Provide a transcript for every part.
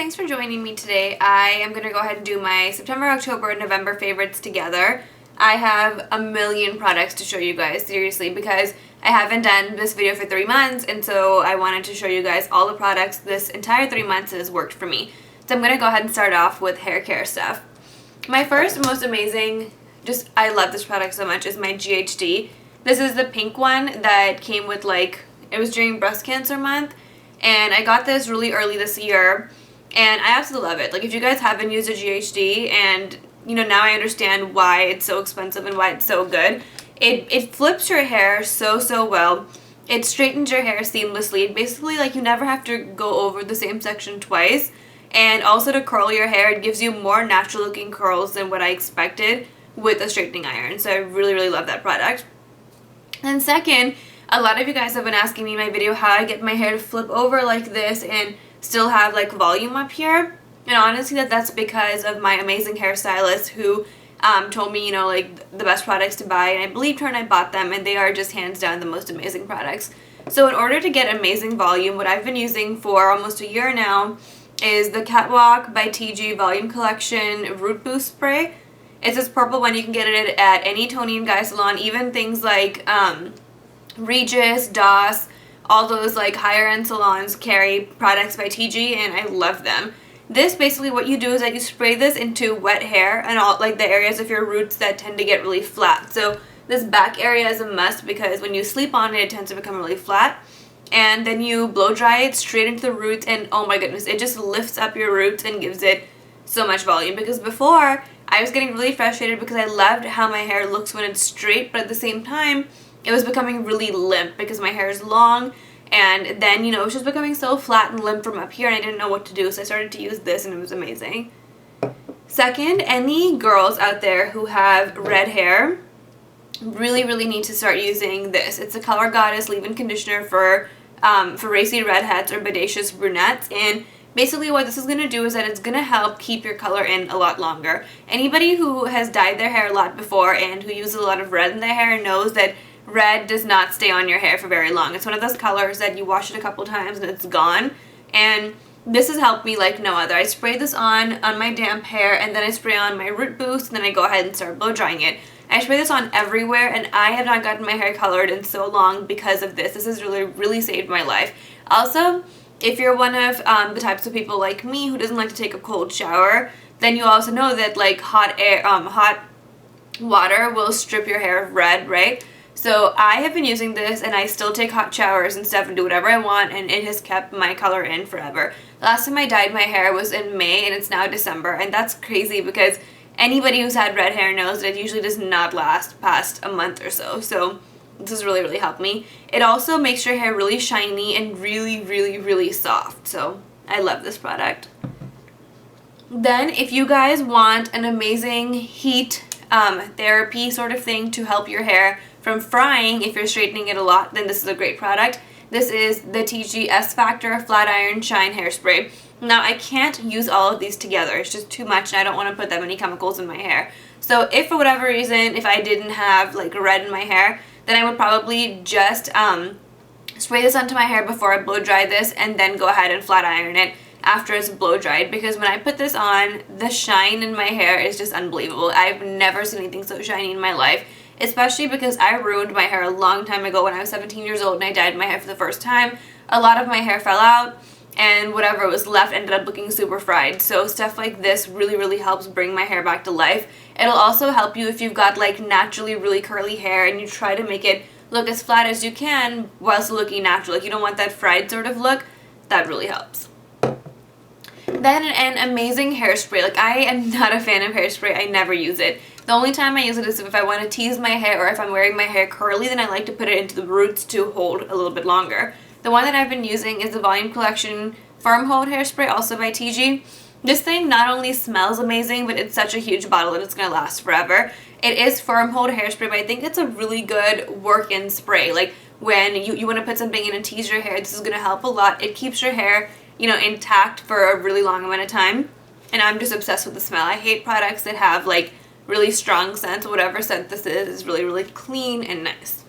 thanks for joining me today. I am going to go ahead and do my September, October, and November favorites together. I have a million products to show you guys, seriously, because I haven't done this video for 3 months, and so I wanted to show you guys all the products this entire 3 months has worked for me. So I'm going to go ahead and start off with hair care stuff. My first most amazing, I love this product so much, is my GHD. This is the pink one that came with it was during breast cancer month, and I got this really early this year, and I absolutely love it. If you guys haven't used a GHD, and now I understand why it's so expensive and why it's so good. It flips your hair so well. It straightens your hair seamlessly. Basically, you never have to go over the same section twice. And also to curl your hair, it gives you more natural looking curls than what I expected with a straightening iron. So I really love that product. And second, a lot of you guys have been asking me in my video how I get my hair to flip over like this and still have volume up here. And honestly, that's because of my amazing hairstylist who told me, the best products to buy, and I believed her and I bought them, and they are just hands down the most amazing products. So in order to get amazing volume, what I've been using for almost a year now is the Catwalk by Tigi Volume Collection Root Boost Spray. It's this purple one. You can get it at any Tony and Guy salon, even things like Regis, DOS, all those higher end salons carry products by Tigi, and I love them. This basically, what you do is that you spray this into wet hair and all the areas of your roots that tend to get really flat. So this back area is a must because when you sleep on it, it tends to become really flat. And then you blow dry it straight into the roots, and oh my goodness, it just lifts up your roots and gives it so much volume. Because before, I was getting really frustrated because I loved how my hair looks when it's straight, but at the same time, it was becoming really limp because my hair is long. And then, it was just becoming so flat and limp from up here, and I didn't know what to do, so I started to use this, and it was amazing. Second, any girls out there who have red hair really need to start using this. It's a Color Goddess leave-in conditioner for racy redheads or bodacious brunettes, and basically what this is going to do is that it's going to help keep your color in a lot longer. Anybody who has dyed their hair a lot before and who uses a lot of red in their hair knows that red does not stay on your hair for very long. It's one of those colors that you wash it a couple times and it's gone, and this has helped me like no other. I spray this on my damp hair, and then I spray on my root boost, and then I go ahead and start blow drying it. I spray this on everywhere, and I have not gotten my hair colored in so long because of this. This has really saved my life. Also, if you're one of the types of people like me who doesn't like to take a cold shower, then you also know that hot water will strip your hair of red, right? So I have been using this, and I still take hot showers and stuff and do whatever I want, and it has kept my color in forever. The last time I dyed my hair was in May, and it's now December, and that's crazy because anybody who's had red hair knows that it usually does not last past a month or so. So this has really helped me. It also makes your hair really shiny and really soft. So I love this product. Then if you guys want an amazing heat therapy sort of thing to help your hair from frying if you're straightening it a lot, then this is a great product. This is the Tigi S Factor Flat Iron Shine Hairspray. Now, I can't use all of these together. It's just too much, and I don't want to put that many chemicals in my hair. So if for whatever reason, if I didn't have red in my hair, then I would probably just spray this onto my hair before I blow dry this, and then go ahead and flat iron it after it's blow dried, because when I put this on, the shine in my hair is just unbelievable. I've never seen anything so shiny in my life. Especially because I ruined my hair a long time ago when I was 17 years old and I dyed my hair for the first time. A lot of my hair fell out, and whatever was left ended up looking super fried. So stuff like this really helps bring my hair back to life. It'll also help you if you've got naturally really curly hair and you try to make it look as flat as you can whilst looking natural. You don't want that fried sort of look. That really helps. Then an amazing hairspray. I am not a fan of hairspray. I never use it. The only time I use it is if I want to tease my hair or if I'm wearing my hair curly, then I like to put it into the roots to hold a little bit longer. The one that I've been using is the Volume Collection Firm Hold Hairspray, also by Tigi. This thing not only smells amazing, but it's such a huge bottle that it's going to last forever. It is firm hold hairspray, but I think it's a really good work-in spray. When you want to put something in and tease your hair, this is going to help a lot. It keeps your hair, intact for a really long amount of time. And I'm just obsessed with the smell. I hate products that have really strong scents. Whatever scent this is really clean and nice.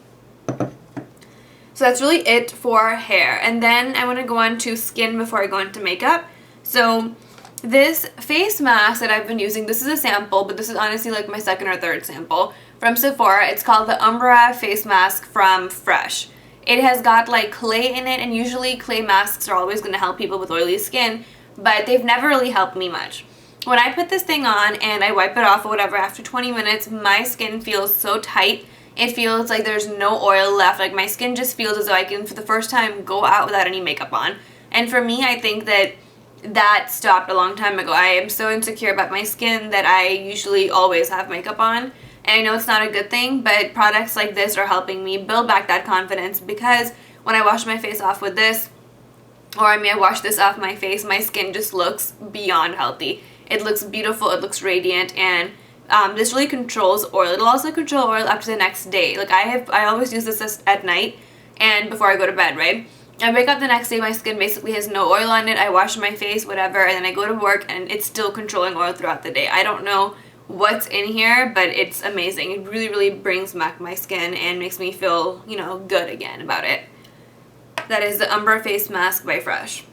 So that's really it for hair. And then I want to go on to skin before I go into makeup. So This face mask that I've been using, this is a sample, but this is honestly like my second or third sample from Sephora. It's called the Umbra face mask from Fresh. It has got like clay in it, and usually clay masks are always going to help people with oily skin, but they've never really helped me much. When I put this thing on and I wipe it off or whatever, after 20 minutes, my skin feels so tight. It feels like there's no oil left. Like my skin just feels as though I can, for the first time, go out without any makeup on. And for me, I think that stopped a long time ago. I am so insecure about my skin that I usually always have makeup on. And I know it's not a good thing, but products like this are helping me build back that confidence, because when I wash my face off with this, or I mean I wash this off my face, my skin just looks beyond healthy. It looks beautiful, it looks radiant, and this really controls oil. It'll also control oil up to the next day. Like I always use this at night and before I go to bed, right? I wake up the next day, my skin basically has no oil on it. I wash my face, whatever, and then I go to work and it's still controlling oil throughout the day. I don't know what's in here, but it's amazing. It really, really brings back my skin and makes me feel, you know, good again about it. That is the Umbra face mask by Fresh.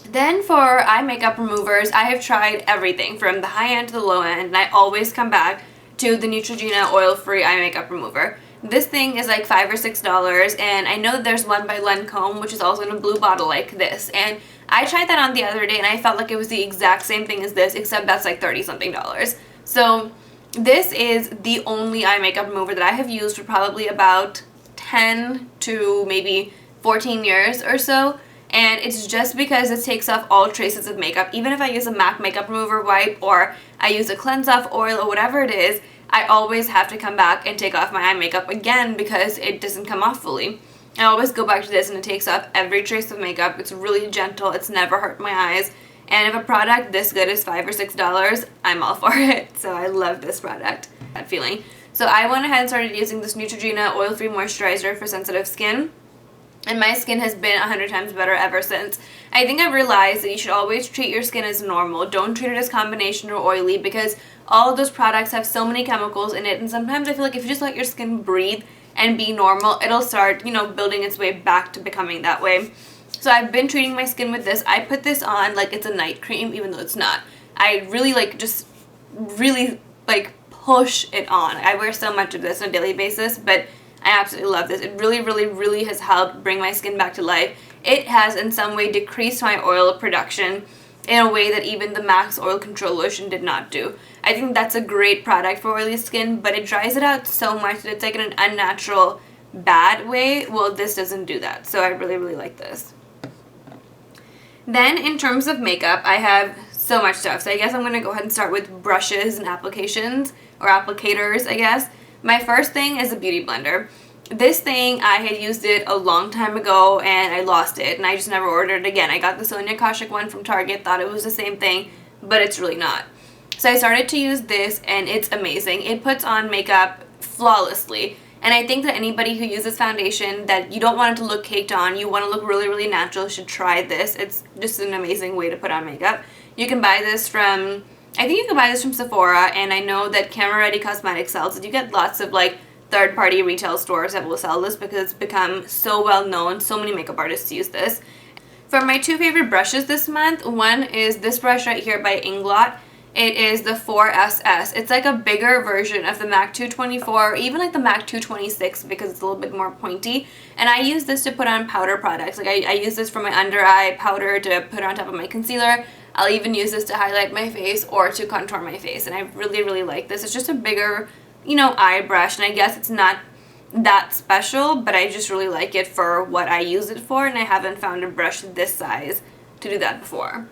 Then for eye makeup removers, I have tried everything from the high end to the low end, and I always come back to the Neutrogena oil-free eye makeup remover. This thing is like $5 or $6, and I know that there's one by Lancome, which is also in a blue bottle like this, and I tried that on the other day and I felt like it was the exact same thing as this, except that's like $30-something. So this is the only eye makeup remover that I have used for probably about 10 to maybe 14 years or so. And it's just because it takes off all traces of makeup. Even if I use a MAC makeup remover wipe or I use a cleanse off oil or whatever it is, I always have to come back and take off my eye makeup again because it doesn't come off fully. I always go back to this and it takes off every trace of makeup. It's really gentle. It's never hurt my eyes. And if a product this good is $5 or $6, I'm all for it. So I love this product. That feeling. So I went ahead and started using this Neutrogena oil-free moisturizer for sensitive skin. And my skin has been 100 times better ever since. I think I've realized that you should always treat your skin as normal. Don't treat it as combination or oily, because all of those products have so many chemicals in it. And sometimes I feel like if you just let your skin breathe and be normal, it'll start, you know, building its way back to becoming that way. So I've been treating my skin with this. I put this on like it's a night cream, even though it's not. I really push it on. I wear so much of this on a daily basis, but I absolutely love this. It really, really, really has helped bring my skin back to life. It has in some way decreased my oil production in a way that even the Max Oil Control Lotion did not do. I think that's a great product for oily skin, but it dries it out so much that it's like in an unnatural, bad way. Well, this doesn't do that, so I really, really like this. Then in terms of makeup, I have so much stuff. So I guess I'm going to go ahead and start with brushes and applications, or applicators, I guess. My first thing is a beauty blender. This thing, I had used it a long time ago and I lost it and I just never ordered it again. I got the Sonia Kashuk one from Target, thought it was the same thing, but it's really not. So I started to use this and it's amazing. It puts on makeup flawlessly. And I think that anybody who uses foundation that you don't want it to look caked on, you want to look really, really natural, should try this. It's just an amazing way to put on makeup. You can buy this from, I think you can buy this from Sephora, and I know that Camera Ready Cosmetics sells it. You get lots of like third-party retail stores that will sell this because it's become so well known. So many makeup artists use this. For my two favorite brushes this month, one is this brush right here by Inglot. It is the 4SS. It's like a bigger version of the MAC 224, or even like the MAC 226 because it's a little bit more pointy. And I use this to put on powder products. Like I use this for my under eye powder to put on top of my concealer. I'll even use this to highlight my face or to contour my face. And I really, really like this. It's just a bigger, you know, eye brush. And I guess it's not that special, but I just really like it for what I use it for. And I haven't found a brush this size to do that before.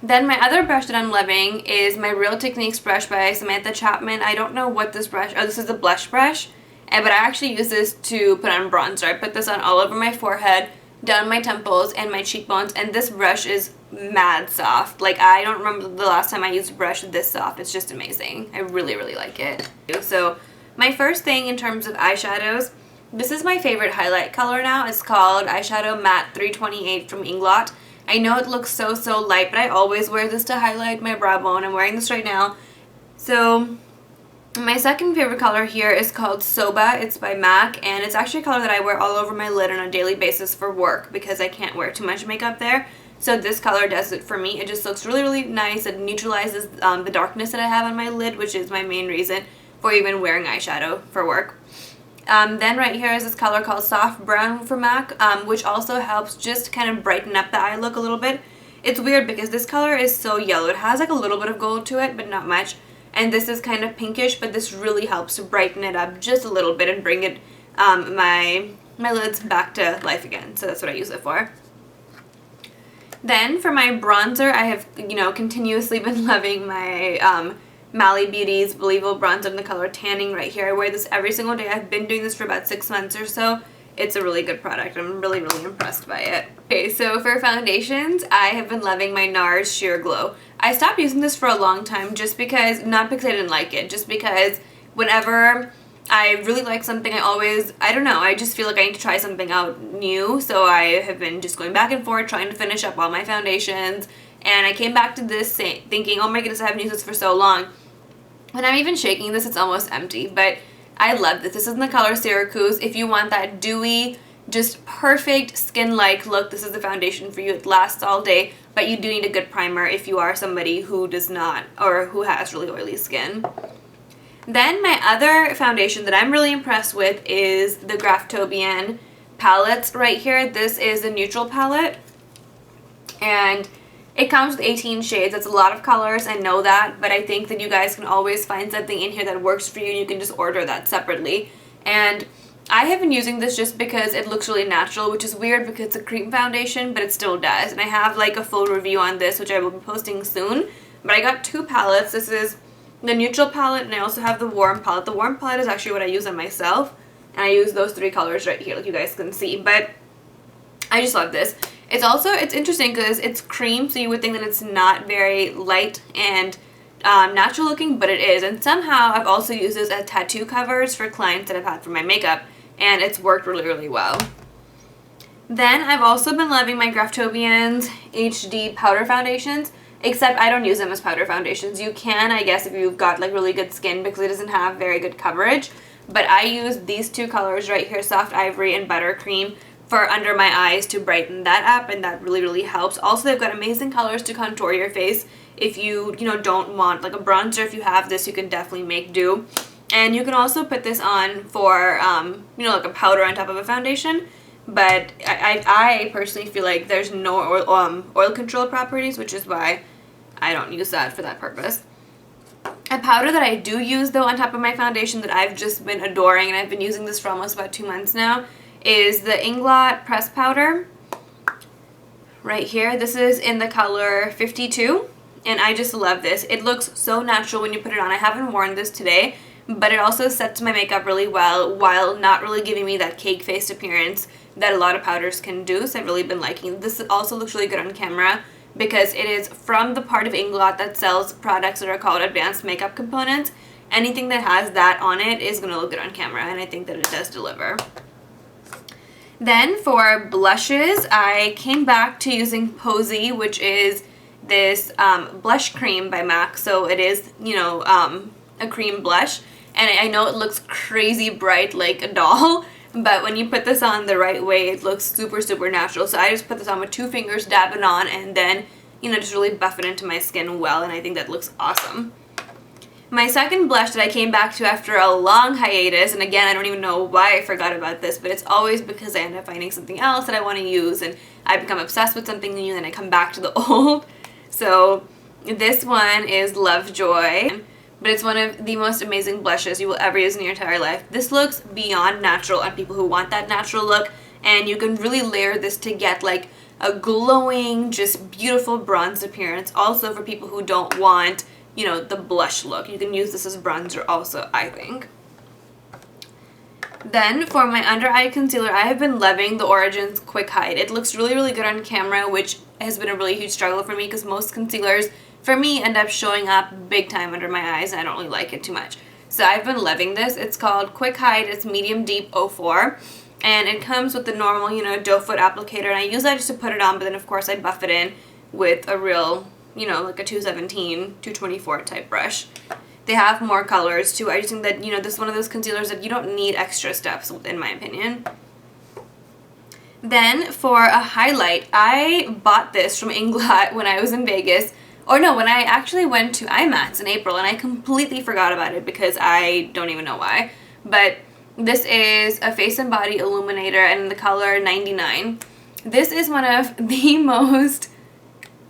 Then my other brush that I'm loving is my Real Techniques brush by Samantha Chapman. I don't know what this brush, oh, this is a blush brush, but I actually use this to put on bronzer. I put this on all over my forehead, down my temples, and my cheekbones, and this brush is mad soft. Like, I don't remember the last time I used a brush this soft. It's just amazing. I really, really like it. So my first thing in terms of eyeshadows, this is my favorite highlight color now. It's called Eyeshadow Matte 328 from Inglot. I know it looks so light, but I always wear this to highlight my brow bone. I'm wearing this right now. So my second favorite color here is called Soba. It's by MAC, and it's actually a color that I wear all over my lid on a daily basis for work because I can't wear too much makeup there. So this color does it for me. It just looks really, really nice. It neutralizes the darkness that I have on my lid, which is my main reason for even wearing eyeshadow for work. Then right here is this color called Soft Brown from MAC, which also helps just kind of brighten up the eye look a little bit. It's weird because this color is so yellow. It has like a little bit of gold to it, but not much. And this is kind of pinkish, but this really helps to brighten it up just a little bit and bring it my lids back to life again. So that's what I use it for. Then for my bronzer, I have, continuously been loving my Mally Beauty's Believable bronzer in the color Tanning right here. I wear this every single day. I've been doing this for about 6 months or so. It's a really good product. I'm really, really impressed by it. Okay, so for foundations, I have been loving my NARS Sheer Glow. I stopped using this for a long time just because, not because I didn't like it, just because whenever I really like something, I don't know, I just feel like I need to try something out new. So I have been just going back and forth trying to finish up all my foundations. And I came back to this thinking, oh my goodness, I haven't used this for so long. When I'm even shaking this, it's almost empty, but I love this. This is in the color Syracuse. If you want that dewy, just perfect skin-like look, this is the foundation for you. It lasts all day, but you do need a good primer if you are somebody who does not, or who has really oily skin. Then my other foundation that I'm really impressed with is the Graftobian palettes right here. This is a neutral palette, and it comes with 18 shades. That's a lot of colors, I know that, but I think that you guys can always find something in here that works for you, and you can just order that separately. And I have been using this just because it looks really natural, which is weird because it's a cream foundation, but it still does. And I have like a full review on this, which I will be posting soon. But I got 2 palettes. This is the neutral palette, and I also have the warm palette. The warm palette is actually what I use on myself, and I use those 3 colors right here, like you guys can see. But I just love this. It's interesting because it's cream, so you would think that it's not very light and natural looking, but it is. And somehow I've also used this as tattoo covers for clients that I've had for my makeup, and it's worked really, really well. Then I've also been loving my Graftobian's HD powder foundations, except I don't use them as powder foundations. You can, I guess, if you've got like really good skin, because it doesn't have very good coverage. But I use these 2 colors right here, Soft Ivory and Buttercream, for under my eyes to brighten that up, and that really, really helps. Also, they've got amazing colors to contour your face. If you don't want like a bronzer, if you have this, you can definitely make do. And you can also put this on for, like a powder on top of a foundation. But I personally feel like there's no oil control properties, which is why I don't use that for that purpose. A powder that I do use, though, on top of my foundation that I've just been adoring, and I've been using this for almost about 2 months now, is the Inglot press powder right here. This is in the color 52, and I just love this. It looks so natural when you put it on. I haven't worn this today, but it also sets my makeup really well while not really giving me that cake face appearance that a lot of powders can do. So I've really been liking this. It also looks really good on camera because it is from the part of Inglot that sells products that are called advanced makeup components. Anything that has that on it is going to look good on camera, and I think that it does deliver. Then for blushes, I came back to using Posey, which is this blush cream by MAC. So it is, a cream blush. And I know it looks crazy bright like a doll, but when you put this on the right way, it looks super, super natural. So I just put this on with 2 fingers, dab it on, and then, just really buff it into my skin well, and I think that looks awesome. My second blush that I came back to after a long hiatus, and again, I don't even know why I forgot about this, but it's always because I end up finding something else that I want to use, and I become obsessed with something new, and then I come back to the old. So this one is Lovejoy, but it's one of the most amazing blushes you will ever use in your entire life. This looks beyond natural on people who want that natural look, and you can really layer this to get like a glowing, just beautiful bronzed appearance. Also for people who don't want the blush look. You can use this as bronzer also, I think. Then for my under eye concealer, I have been loving the Origins Quick Hide. It looks really, really good on camera, which has been a really huge struggle for me because most concealers, for me, end up showing up big time under my eyes, and I don't really like it too much. So I've been loving this. It's called Quick Hide. It's Medium Deep 04. And it comes with the normal, doe foot applicator, and I use that just to put it on, but then of course I buff it in with a real, like a 217, 224 type brush. They have more colors too. I just think that, this is one of those concealers that you don't need extra steps, in my opinion. Then for a highlight, I bought this from Inglot when I was in Vegas. Or no, when I actually went to IMATS in April, and I completely forgot about it because I don't even know why. But this is a face and body illuminator in the color 99. This is one of the most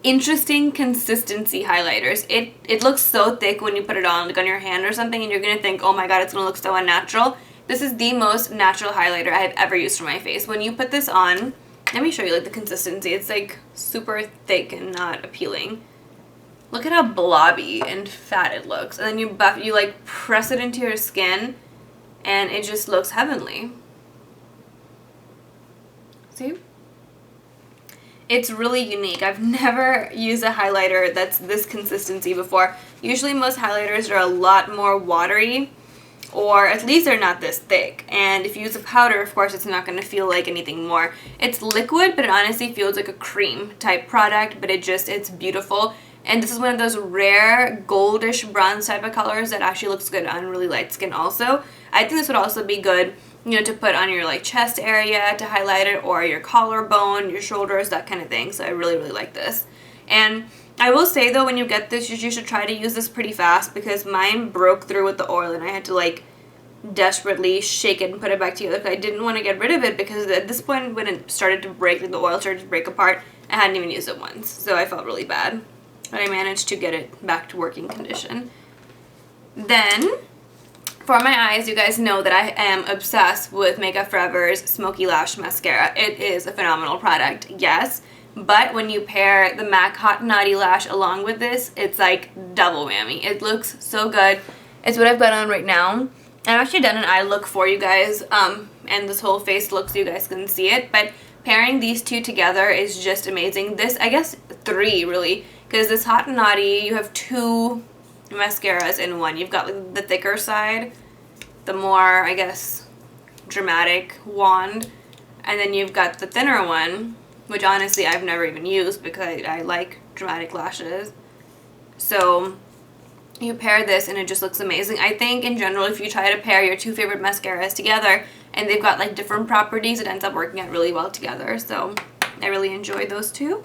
interesting consistency highlighters. It looks so thick when you put it on, like on your hand or something, and you're gonna think, oh my god, it's gonna look so unnatural. This is the most natural highlighter I've ever used for my face. When you put this on, let me show you like the consistency. It's like super thick and not appealing. Look at how blobby and fat it looks. And then you like press it into your skin and it just looks heavenly. See? It's really unique. I've never used a highlighter that's this consistency before. Usually most highlighters are a lot more watery, or at least they're not this thick. And if you use a powder, of course, it's not going to feel like anything more. It's liquid, but it honestly feels like a cream type product, but it's beautiful. And this is one of those rare goldish bronze type of colors that actually looks good on really light skin also. I think this would also be good, you know, to put on your like chest area to highlight it, or your collarbone, your shoulders, that kind of thing. So I really, really like this. And I will say though, when you get this, you should try to use this pretty fast, because mine broke through with the oil and I had to like desperately shake it and put it back together because I didn't want to get rid of it, because at this point when it started to break, like the oil started to break apart, I hadn't even used it once. So I felt really bad. But I managed to get it back to working condition. Then, for my eyes, you guys know that I am obsessed with Makeup Forever's Smoky Lash Mascara. It is a phenomenal product, yes. But when you pair the MAC Hot Naughty Lash along with this, it's like double whammy. It looks so good. It's what I've got on right now. I've actually done an eye look for you guys, and this whole face look so you guys can see it. But pairing these two together is just amazing. This, I guess, three really. Because this Hot and Naughty, you have two mascaras in one. You've got like the thicker side, the more, I guess, dramatic wand. And then you've got the thinner one, which honestly I've never even used because I like dramatic lashes. So you pair this and it just looks amazing. I think in general, if you try to pair your two favorite mascaras together and they've got like different properties, it ends up working out really well together. So I really enjoyed those two.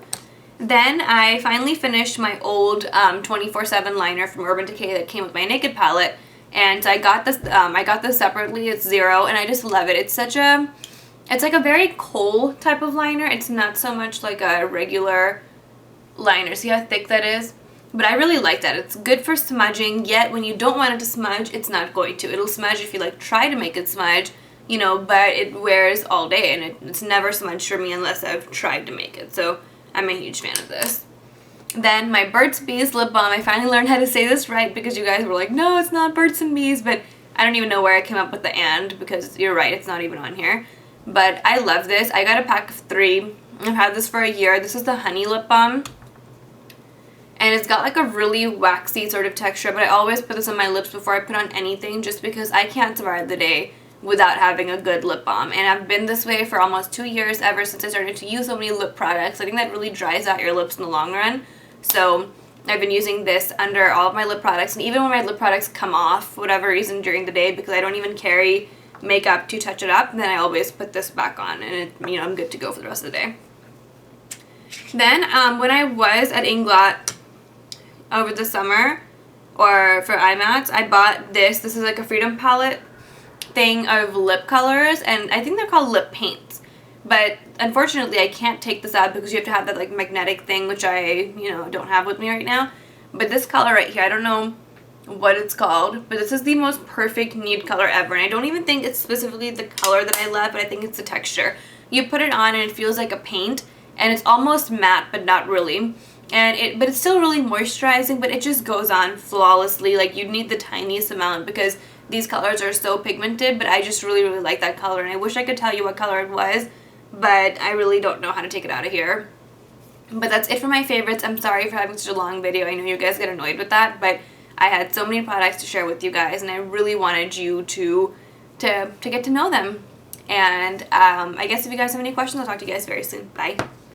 Then I finally finished my old 24/7 liner from Urban Decay that came with my Naked palette, and I got this separately. It's Zero, and I just love it. It's like a very kohl type of liner. It's not so much like a regular liner. See how thick that is? But I really like that. It's good for smudging, yet when you don't want it to smudge, it's not going to. It'll smudge if you like try to make it smudge, you know, but it wears all day, and it's never smudged for me unless I've tried to make it. So I'm a huge fan of this. Then my Burt's Bees lip balm. I finally learned how to say this right because you guys were like, no, it's not Burt's and Bees, but I don't even know where I came up with the and, because you're right, it's not even on here. But I love this. I got a pack of 3. I've had this for a year. This is the Honey lip balm. And it's got like a really waxy sort of texture, but I always put this on my lips before I put on anything just because I can't survive the day without having a good lip balm. And I've been this way for almost 2 years, ever since I started to use so many lip products. I think that really dries out your lips in the long run. So I've been using this under all of my lip products, and even when my lip products come off for whatever reason during the day, because I don't even carry makeup to touch it up, then I always put this back on, and you know, I'm good to go for the rest of the day. Then when I was at Inglot over the summer, or for IMATS, I bought this. This is like a Freedom palette thing of lip colors, and I think they're called lip paints, but unfortunately I can't take this out because you have to have that like magnetic thing, which I, you know, don't have with me right now. But this color right here, I don't know what it's called, but this is the most perfect nude color ever, and I don't even think it's specifically the color that I love, but I think it's the texture. You put it on and it feels like a paint, and it's almost matte but not really, but it's still really moisturizing, but it just goes on flawlessly. Like, you need the tiniest amount because these colors are so pigmented, but I just really, really like that color, and I wish I could tell you what color it was, but I really don't know how to take it out of here. But that's it for my favorites. I'm sorry for having such a long video. I know you guys get annoyed with that, but I had so many products to share with you guys, and I really wanted you to get to know them. And I guess if you guys have any questions, I'll talk to you guys very soon. Bye.